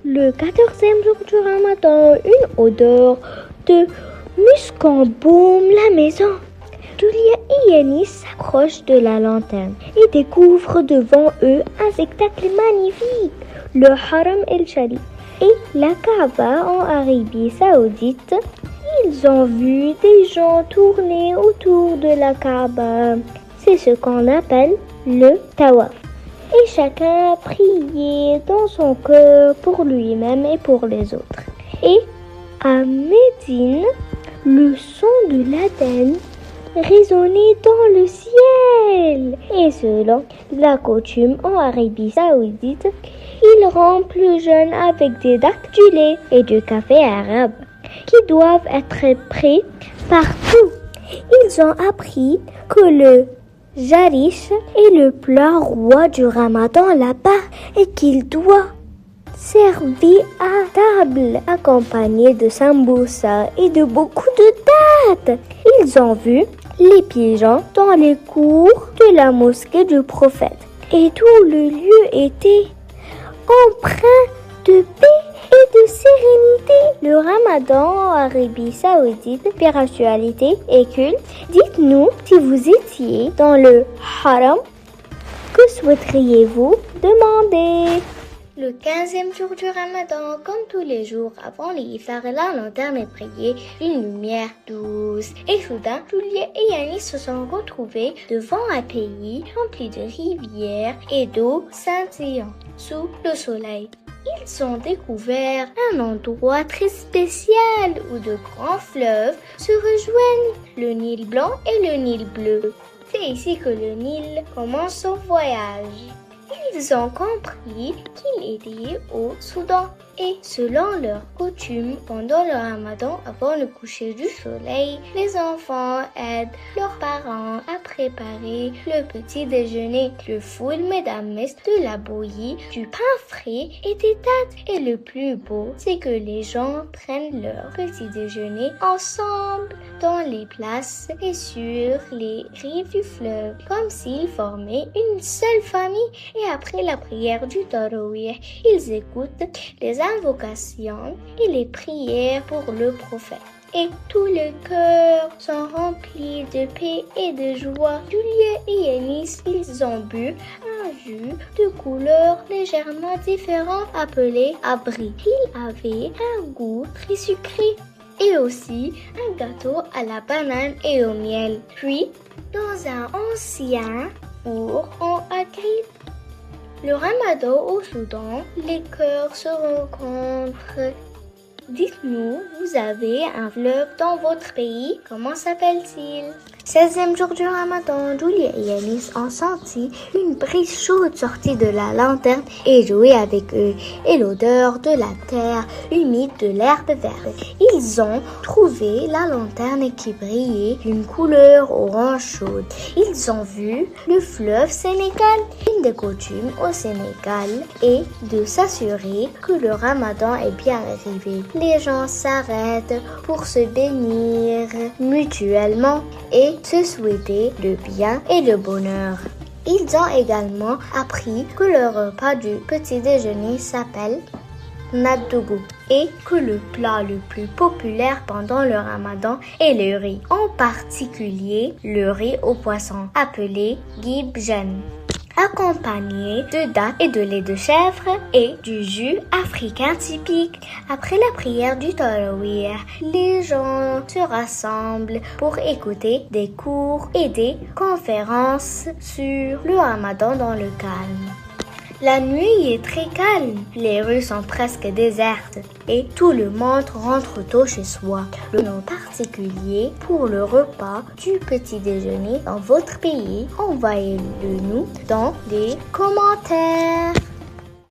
Le 14e jour du Ramadan, une odeur de musc embaume la maison. Julia et Yanis s'approchent de la lanterne et découvrent devant eux un spectacle magnifique, le Haram el-Sharif et la Kaaba en Arabie Saoudite. Ils ont vu des gens tourner autour de la Kaaba. C'est ce qu'on appelle le tawaf. Et chacun a prié dans son cœur pour lui-même et pour les autres. Et à Médine, le son de l'Adhan résonnait dans le ciel. Et selon la coutume en Arabie Saoudite, ils rendent plus jeunes avec des dattes, du lait et du café arabe qui doivent être prêts partout. Ils ont appris que le jarish est le plat roi du Ramadan là-bas et qu'il doit servir à table accompagné de sambusa et de beaucoup de dattes. Ils ont vu les pigeons dans les cours de la mosquée du prophète et tout le lieu était empreint de paix et de sérénité. Le Ramadan en Arabie Saoudite, spiritualité et culte. Dites-nous si vous étiez dans le haram, que souhaiteriez-vous demander? Le 15e jour du Ramadan, comme tous les jours avant l'iftar, la lanterne est brillée d'une lumière douce. Et soudain, Julia et Yanis se sont retrouvés devant un pays rempli de rivières et d'eau scintillant sous le soleil. Ils ont découvert un endroit très spécial où de grands fleuves se rejoignent, le Nil blanc et le Nil bleu. C'est ici que le Nil commence son voyage. Ils ont compris qu'il était au Soudan et selon leur coutume, pendant le Ramadan, avant le coucher du soleil, les enfants aident leurs parents à préparer le petit déjeuner. Le foule, mesdames, de la bouillie, du pain frais et des dattes. Et le plus beau, c'est que les gens prennent leur petit déjeuner ensemble dans les places et sur les rives du fleuve, comme s'ils formaient une seule famille. Et après la prière du Tarawih, ils écoutent les invocations et les prières pour le prophète. Et tous les cœurs sont remplis de paix et de joie. Julia et Yanis, ils ont bu un jus de couleur légèrement différent appelé abri. Il avait un goût très sucré et aussi un gâteau à la banane et au miel. Puis, dans un ancien four en agrippe, le Ramadan au Soudan, les cœurs se rencontrent. Dites-nous, vous avez un fleuve dans votre pays, comment s'appelle-t-il? 16e jour du Ramadan, Julia et Yanis ont senti une brise chaude sortir de la lanterne et jouer avec eux, et l'odeur de la terre humide de l'herbe verte. Ils ont trouvé la lanterne qui brillait d'une couleur orange chaude. Ils ont vu le fleuve Sénégal. Une des coutumes au Sénégal est de s'assurer que le Ramadan est bien arrivé. Les gens s'arrêtent pour se bénir mutuellement et se souhaiter le bien et le bonheur. Ils ont également appris que le repas du petit déjeuner s'appelle Naddougou et que le plat le plus populaire pendant le Ramadan est le riz, en particulier le riz au poisson appelé gibjan, accompagné de dattes et de lait de chèvre et du jus africain typique. Après la prière du Tarawih, les gens se rassemblent pour écouter des cours et des conférences sur le Ramadan dans le calme. La nuit est très calme, les rues sont presque désertes et tout le monde rentre tôt chez soi. Le nom particulier pour le repas du petit déjeuner dans votre pays, envoyez-le nous dans les commentaires.